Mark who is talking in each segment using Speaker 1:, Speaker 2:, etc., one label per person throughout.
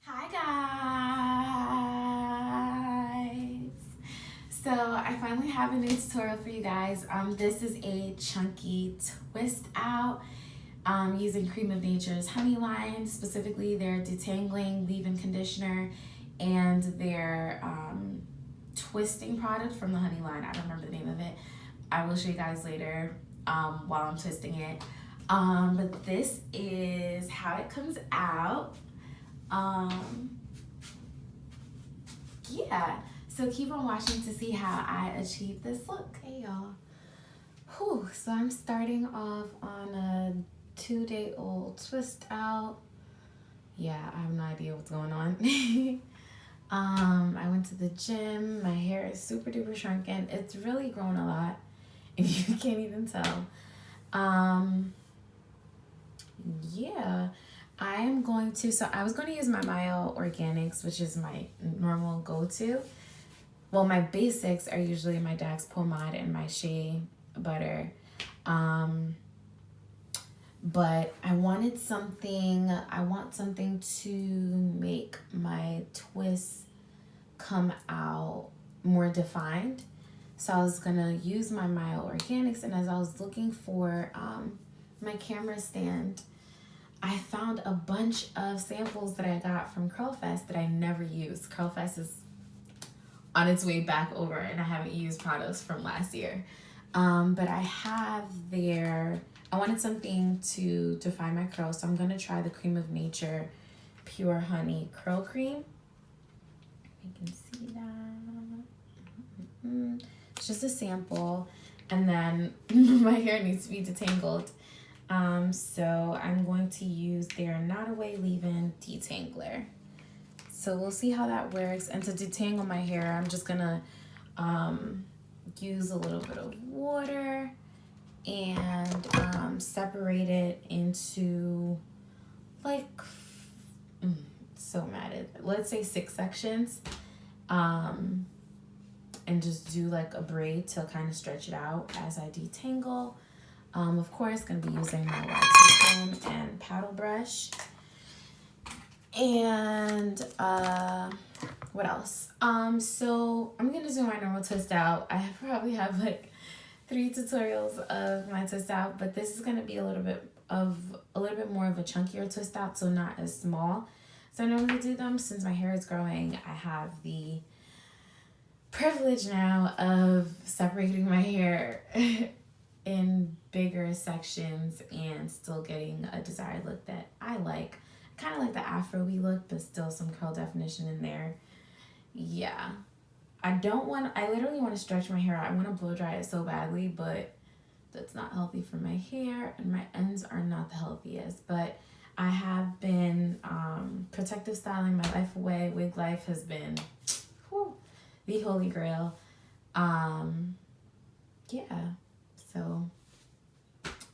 Speaker 1: Hi guys! So I finally have a new tutorial for you guys. This is a chunky twist out using Cream of Nature's Honey line, specifically their detangling leave-in conditioner and their twisting product from the Honey line. I don't remember the name of it. I will show you guys later while I'm twisting it. But this is how it comes out. Yeah, so keep on watching to see how I achieve this look. Hey y'all. Whew, so I'm starting off on a 2-day-old twist out. Yeah, I have no idea what's going on. I went to the gym. My hair is super duper shrunken. It's really grown a lot, and you can't even tell. Yeah, I am going to, so I was going to use my Mayo Organics, which is my normal go-to. Well, my basics are usually my Dax pomade and my shea butter. But I want something to make my twists come out more defined. So I was gonna use my Mayo Organics, and as I was looking for my camera stand, I found a bunch of samples that I got from Curlfest that I never used. Curlfest is on its way back over, and I haven't used products from last year. But I have I wanted something to define my curls, so I'm going to try the Cream of Nature Pure Honey Curl Cream. You can see that. It's just a sample, and then my hair needs to be detangled. So I'm going to use their Not Away Leave-In Detangler. So we'll see how that works. And to detangle my hair, I'm just gonna use a little bit of water and separate it into let's say 6 sections. And just do like a braid to kind of stretch it out as I detangle. Of course, going to be using my Creme and paddle brush. And what else? So I'm going to do my normal twist out. I probably have like 3 tutorials of my twist out, but this is going to be a little bit more of a chunkier twist out, so not as small. So I normally do them since my hair is growing. I have the privilege now of separating my hair in bigger sections and still getting a desired look that I like. Kind of like the Afro-y look, but still some curl definition in there. Yeah. I literally want to stretch my hair out. I want to blow dry it so badly, but that's not healthy for my hair, and my ends are not the healthiest. But I have been protective styling my life away. Wig life has been the holy grail. Yeah. So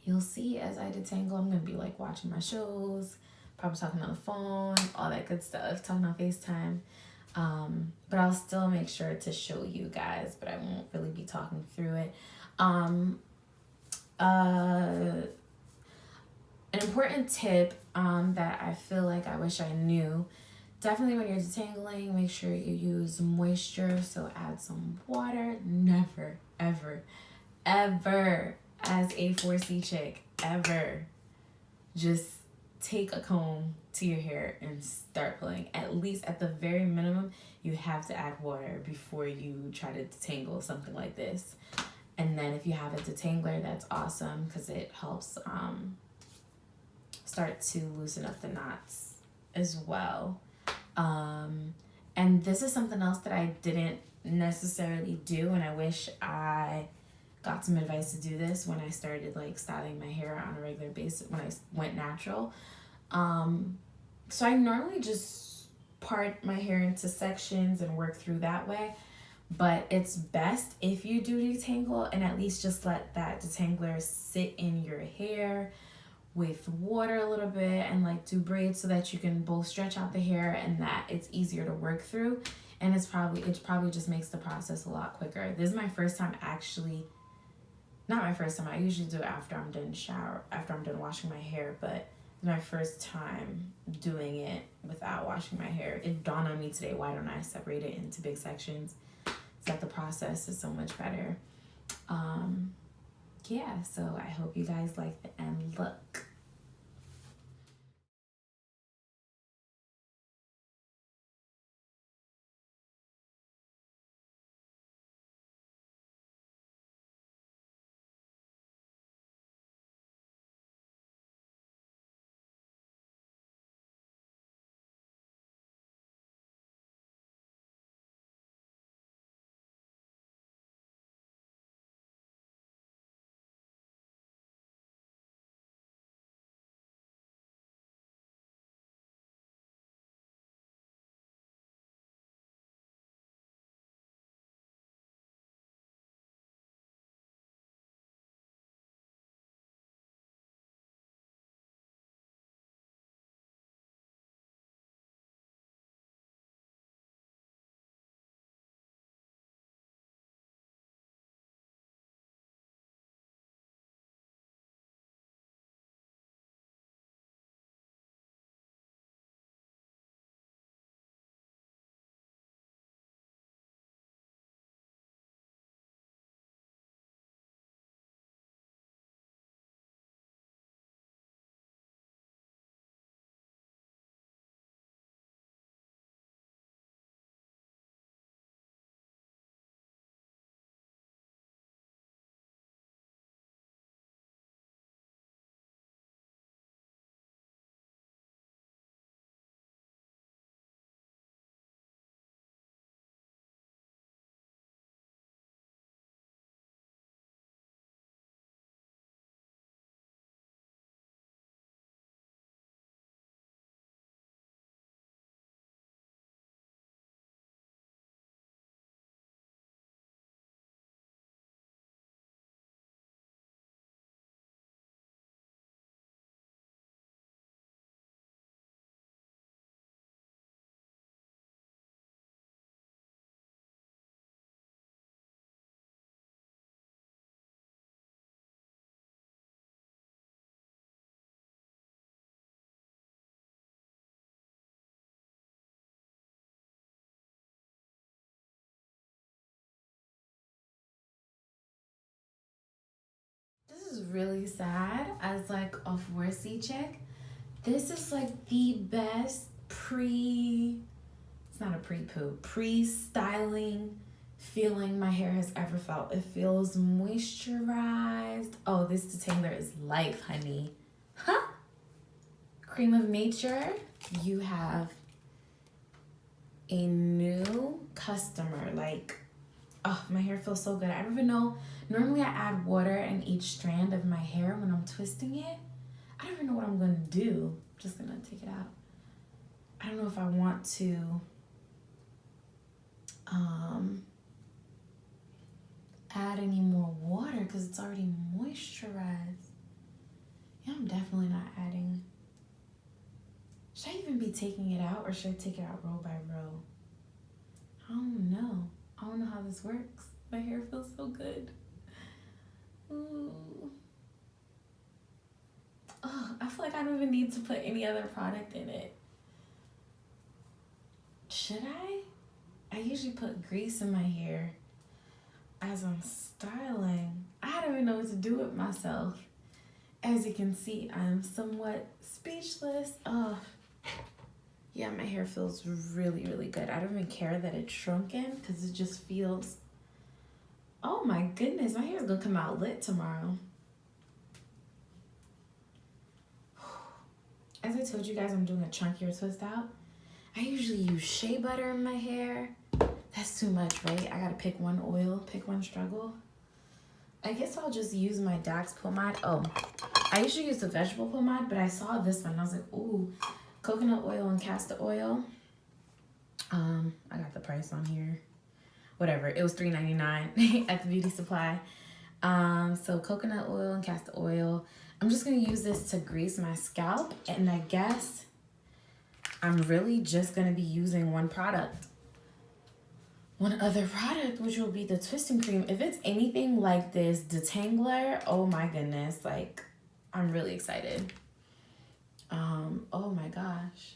Speaker 1: you'll see as I detangle, I'm going to be like watching my shows, probably talking on the phone, all that good stuff, talking on FaceTime. But I'll still make sure to show you guys, but I won't really be talking through it. An important tip that I feel like I wish I knew, definitely when you're detangling, make sure you use moisture, so add some water. Never, ever, ever, as a 4C chick, ever just take a comb to your hair and start pulling. At least at the very minimum, you have to add water before you try to detangle something like this. And then if you have a detangler, that's awesome because it helps start to loosen up the knots as well. And this is something else that I didn't necessarily do, and I wish I got some advice to do this when I started like styling my hair on a regular basis, when I went natural. So I normally just part my hair into sections and work through that way, but it's best if you do detangle and at least just let that detangler sit in your hair with water a little bit and like do braids so that you can both stretch out the hair and that it's easier to work through. And it probably just makes the process a lot quicker. This is my first time not my first time. I usually do it after I'm done washing my hair, but my first time doing it without washing my hair. It dawned on me today, why don't I separate it into big sections so that the process is so much better. Yeah, so I hope you guys like the end look. This is really sad as like a 4C chick. This is like the best it's not a pre-poo, pre-styling feeling my hair has ever felt. It feels moisturized. Oh, this detangler is life, honey. Huh? Cream of Nature, you have a new customer. Like, oh, my hair feels so good. I don't even know. Normally I add water in each strand of my hair when I'm twisting it. I don't even know what I'm gonna do. I'm just gonna take it out. I don't know if I want to add any more water because it's already moisturized. Yeah, I'm definitely not adding. Should I even be taking it out or should I take it out row by row? I don't know. I don't know how this works. My hair feels so good. Ooh. Oh, I feel like I don't even need to put any other product in it. Should I? I usually put grease in my hair as I'm styling. I don't even know what to do with myself. As you can see, I'm somewhat speechless. Oh, yeah, my hair feels really, really good. I don't even care that it's shrunken because it just feels, oh my goodness, my hair's gonna come out lit tomorrow. As I told you guys, I'm doing a chunkier twist out. I usually use shea butter in my hair. That's too much, right? I gotta pick one oil, pick one struggle. I guess I'll just use my Dax pomade. Oh, I usually use the vegetable pomade, but I saw this one and I was like, ooh, coconut oil and castor oil. I got the price on here. Whatever, it was $3.99 at the beauty supply. So coconut oil and castor oil. I'm just gonna use this to grease my scalp, and I guess I'm really just gonna be using one other product, which will be the twisting cream. If it's anything like this detangler, oh my goodness, like I'm really excited. Oh my gosh.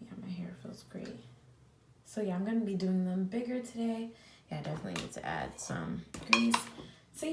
Speaker 1: Yeah, my hair feels great. So yeah, I'm gonna be doing them bigger today. Yeah, I definitely need to add some grease. So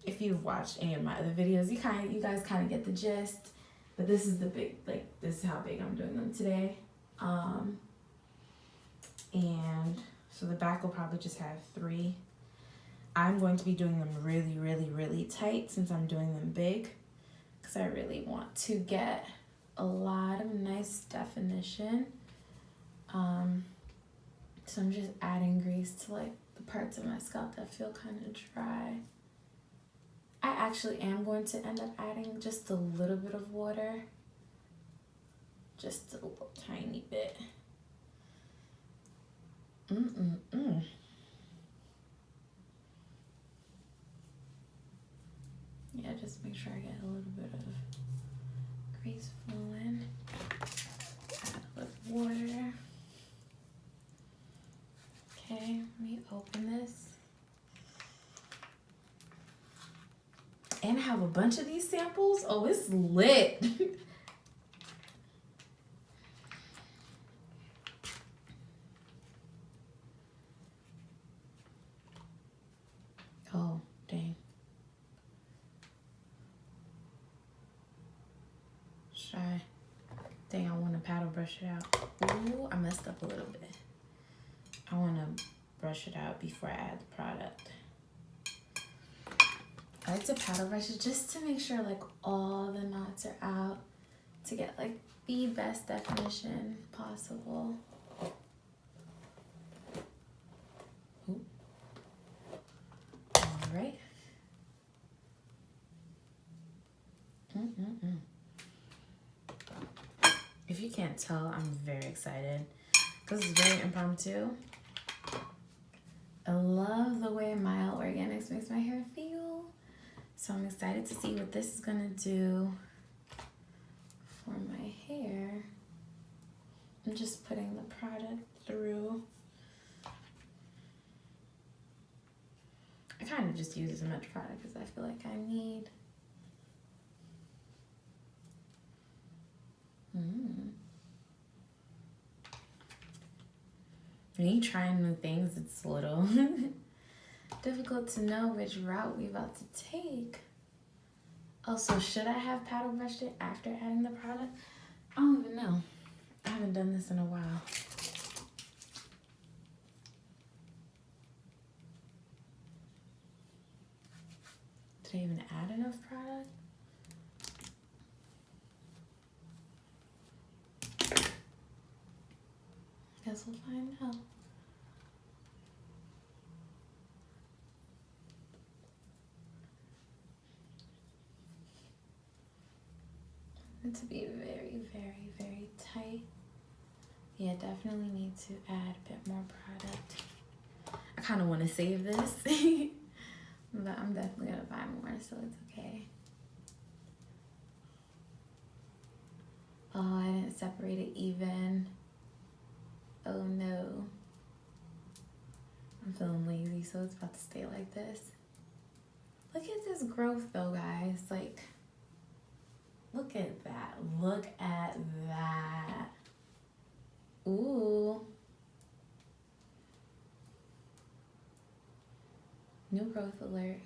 Speaker 1: if you've watched any of my other videos, you guys kind of get the gist. But this is this is how big I'm doing them today. And so the back will probably just have 3. I'm going to be doing them really, really, really tight since I'm doing them big, because I really want to get a lot of nice definition. So I'm just adding grease to like the parts of my scalp that feel kind of dry. I actually am going to end up adding just a little bit of water. Just a little tiny bit. Yeah, just make sure I get a little bit of grease flowing. Add a little water. Okay, let me open this. And I have a bunch of these samples. Oh, it's lit. Oh, dang. Dang, I want to paddle brush it out. Ooh, I messed up a little bit. I want to brush it out before I add the product. I like to paddle brush it just to make sure like all the knots are out, to get like the best definition possible. Ooh. All right. If you can't tell, I'm very excited because it's very impromptu. I love the way Mild Organics makes my hair feel. So I'm excited to see what this is gonna do for my hair. I'm just putting the product through. I kind of just use as much product as I feel like I need. When you try new things, it's a little difficult to know which route we're about to take. Also, should I have paddle brushed it after adding the product? I don't even know. I haven't done this in a while. Did I even add enough product? Guess we'll find out. And to be very, very, very tight. Yeah, definitely need to add a bit more product. I kind of want to save this, but I'm definitely going to buy more, so it's okay. Oh, I didn't separate it even. Oh no. I'm feeling lazy, so it's about to stay like this. Look at this growth though, guys. Like, look at that. Look at that. Ooh. New growth alert.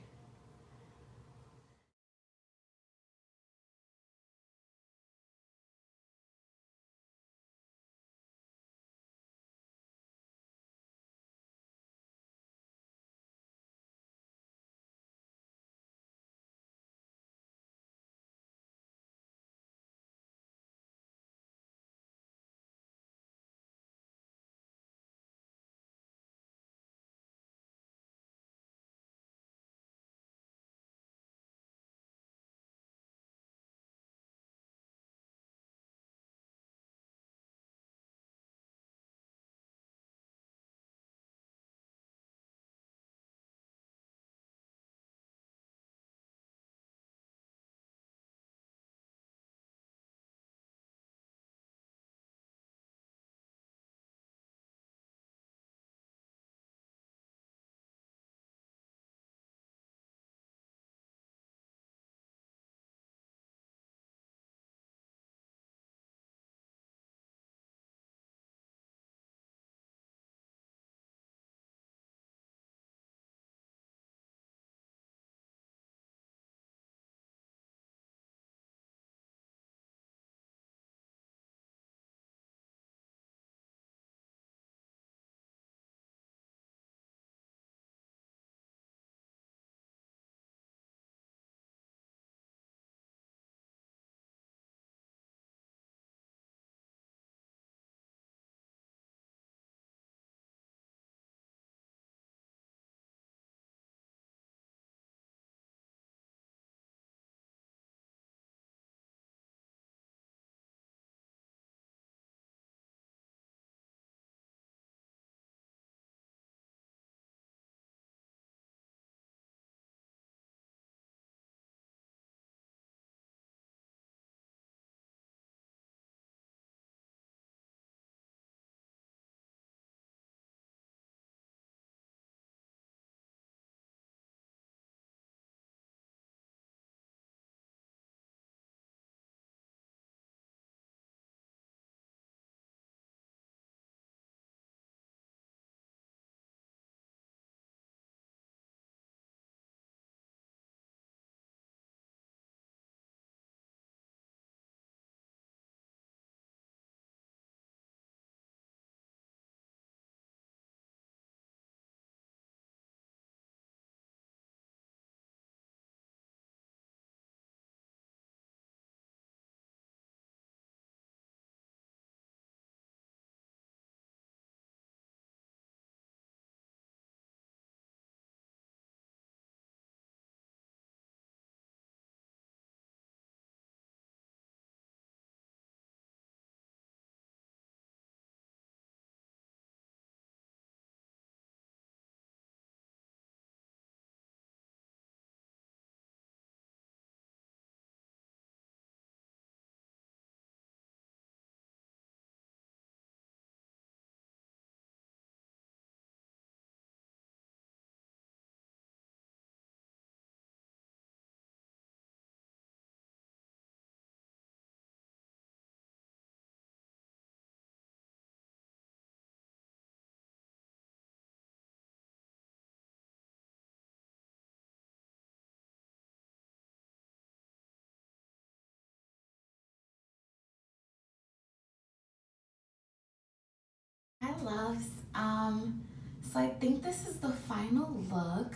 Speaker 1: loves. So I think this is the final look.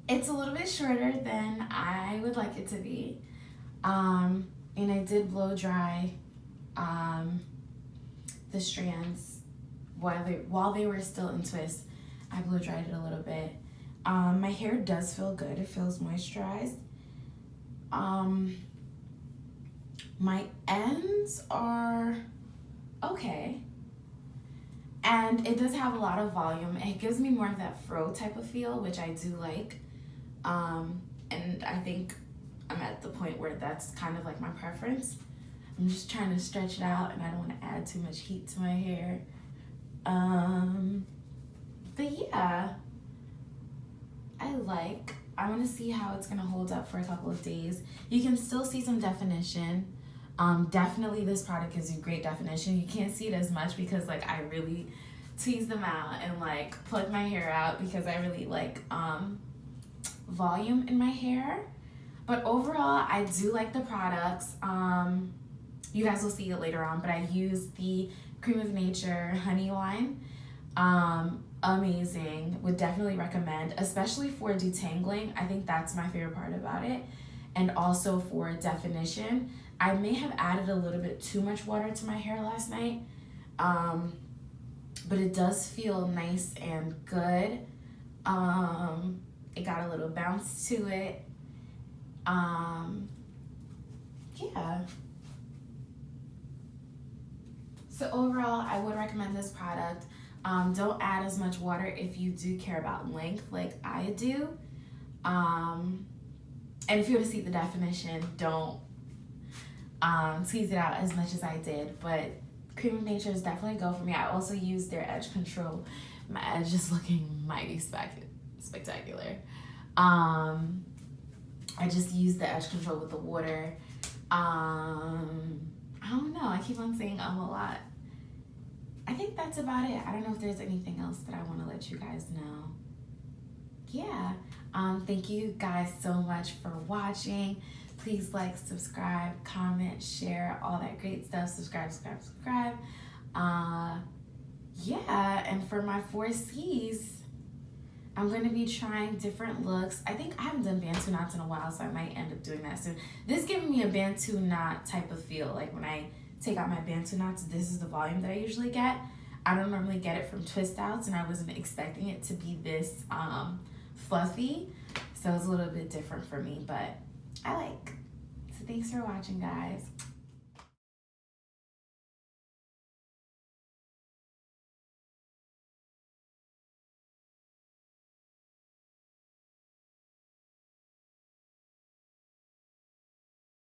Speaker 1: It's a little bit shorter than I would like it to be. And I did blow dry the strands while they were still in twist. I blow dried it a little bit. My hair does feel good. It feels moisturized. My ends are okay. And it does have a lot of volume. It gives me more of that fro type of feel, which I do like. And I think I'm at the point where that's kind of like my preference. I'm just trying to stretch it out, and I don't want to add too much heat to my hair. But yeah, I want to see how it's going to hold up for a couple of days. You can still see some definition. Definitely this product gives you great definition. You can't see it as much because like I really tease them out and like plug my hair out because I really like volume in my hair. But overall, I do like the products. You guys will see it later on, but I use the Creme of Nature Honey Line. Amazing. Would definitely recommend, especially for detangling. I think that's my favorite part about it. And also for definition. I may have added a little bit too much water to my hair last night, but it does feel nice and good. It got a little bounce to it. Yeah. So overall, I would recommend this product. Don't add as much water if you do care about length like I do. And if you want to see the definition, don't tease it out as much as I did. But Creme of Nature is definitely a go for me. I also use their edge control. My edge is looking mighty spectacular. I just use the edge control with the water. I don't know. I keep on saying a lot. I think that's about it. I don't know if there's anything else that I want to let you guys know. Yeah. Thank you guys so much for watching. Please like, subscribe, comment, share, all that great stuff. Subscribe. Yeah, and for my 4Cs, I'm going to be trying different looks. I think I haven't done Bantu knots in a while, so I might end up doing that soon. This is giving me a Bantu knot type of feel. Like when I take out my Bantu knots, this is the volume that I usually get. I don't normally get it from twist outs, and I wasn't expecting it to be this fluffy. So it's a little bit different for me, but I like. So thanks for watching, guys.